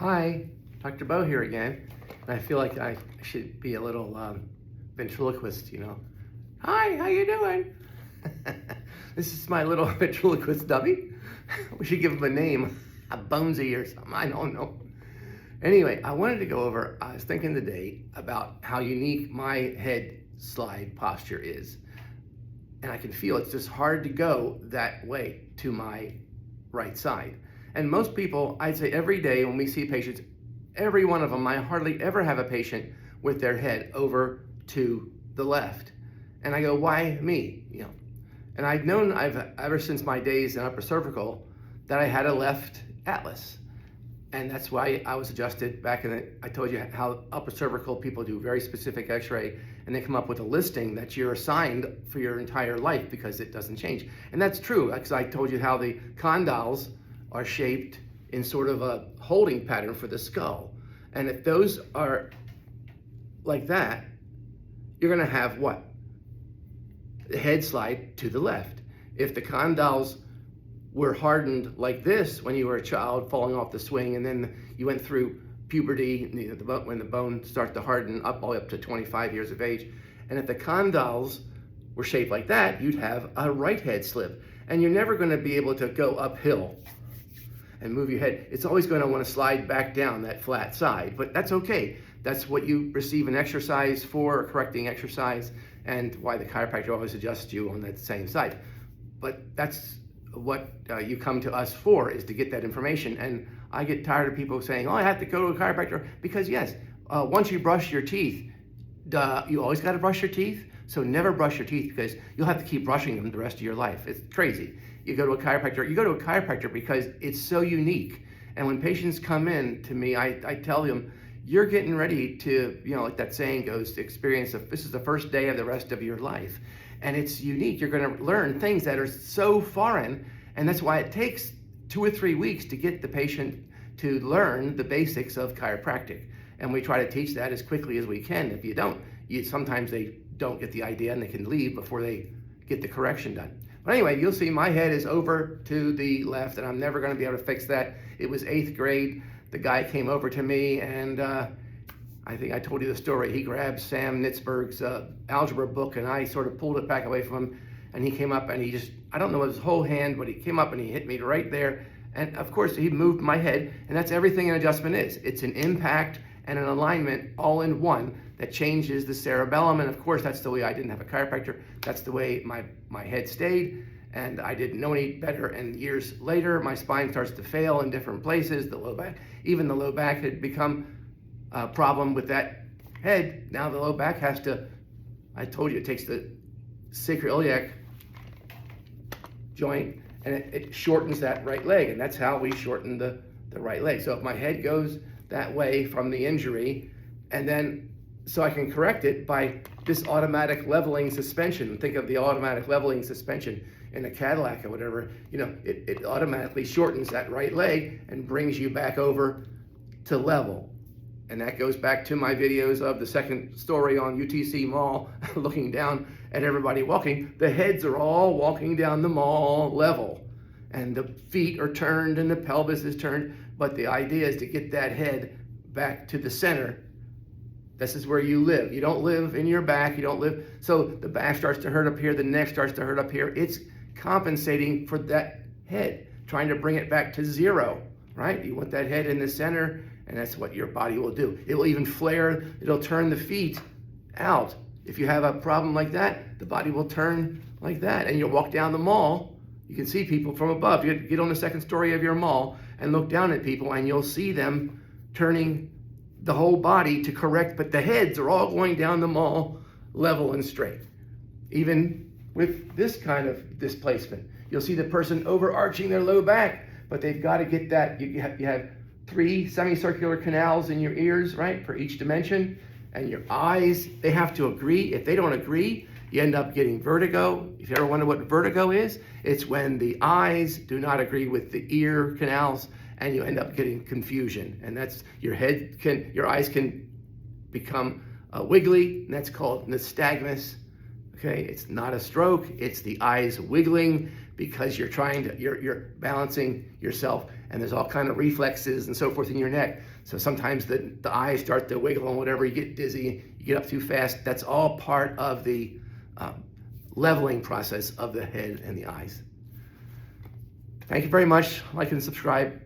Hi, Dr. Bo here again. And I feel like I should be a little ventriloquist, Hi, how you doing? This is my little ventriloquist dummy. We should give him a name, a Bonesy or something, I don't know. Anyway, I wanted to go over, I was thinking today about how unique my head slide posture is. And I can feel it's just hard to go that way to my right side. And most people, I'd say every day when we see patients, every one of them, I hardly ever have a patient with their head over to the left. And I go, why me? And I've known, ever since my days in upper cervical, that I had a left atlas. And that's why I was adjusted back I told you how upper cervical people do very specific x-ray, and they come up with a listing that you're assigned for your entire life because it doesn't change. And that's true, because I told you how the condyles are shaped in sort of a holding pattern for the skull. And if those are like that, you're gonna have what? The head slide to the left. If the condyles were hardened like this when you were a child, falling off the swing, and then you went through puberty, when the bone starts to harden all the way up to 25 years of age, and if the condyles were shaped like that, you'd have a right head slip. And you're never gonna be able to go uphill and move your head. It's always gonna wanna slide back down that flat side, but that's okay. That's what you receive an exercise for, a correcting exercise, and why the chiropractor always adjusts you on that same side. But that's what you come to us for, is to get that information. And I get tired of people saying, oh, I have to go to a chiropractor, because yes, once you brush your teeth, you always gotta brush your teeth, so never brush your teeth, because you'll have to keep brushing them the rest of your life. It's crazy. You go to a chiropractor because it's so unique. And when patients come in to me, I tell them, you're getting ready to, like that saying goes, to experience, this is the first day of the rest of your life. And it's unique. You're gonna learn things that are so foreign, and that's why it takes 2 or 3 weeks to get the patient to learn the basics of chiropractic. And we try to teach that as quickly as we can. If you don't, sometimes they don't get the idea and they can leave before they get the correction done. But anyway, you'll see my head is over to the left, and I'm never gonna be able to fix that. It was 8th grade. The guy came over to me, and I think I told you the story. He grabbed Sam Nitzberg's algebra book, and I sort of pulled it back away from him, and he came up and I don't know his whole hand, but he came up and he hit me right there. And of course he moved my head, and that's everything an adjustment is. It's an impact and an alignment all in one that changes the cerebellum. And of course that's the way, I didn't have a chiropractor, that's the way my head stayed. And I didn't know any better, and years later my spine starts to fail in different places, the low back. Even the low back had become a problem with that head. Now the low back has to, I told you, it takes the sacroiliac joint and it shortens that right leg, and that's how we shorten the right leg. So if my head goes that way from the injury, and then so I can correct it by this automatic leveling suspension. Think of the automatic leveling suspension in a Cadillac or whatever. It automatically shortens that right leg and brings you back over to level. And that goes back to my videos of the second story on UTC Mall, looking down at everybody walking. The heads are all walking down the mall level, and the feet are turned and the pelvis is turned. But the idea is to get that head back to the center. This is where you live. You don't live in your back, you don't live. So the back starts to hurt up here, the neck starts to hurt up here. It's compensating for that head, trying to bring it back to zero, right? You want that head in the center, and that's what your body will do. It will even flare, it'll turn the feet out. If you have a problem like that, the body will turn like that. And you'll walk down the mall, you can see people from above. You get on the second story of your mall and look down at people, and you'll see them turning the whole body to correct, but the heads are all going down the mall level and straight. Even with this kind of displacement, you'll see the person overarching their low back, but they've got to get that. You have 3 semicircular canals in your ears, right, for each dimension, and your eyes, they have to agree. If they don't agree, you end up getting vertigo. If you ever wonder what vertigo is, it's when the eyes do not agree with the ear canals, and you end up getting confusion. And that's, your eyes can become wiggly, and that's called nystagmus. Okay, it's not a stroke, it's the eyes wiggling because you're balancing yourself. and there's all kind of reflexes and so forth in your neck. So sometimes the eyes start to wiggle and whatever, you get dizzy, you get up too fast. That's all part of the leveling process of the head and the eyes. Thank you very much. Like and subscribe.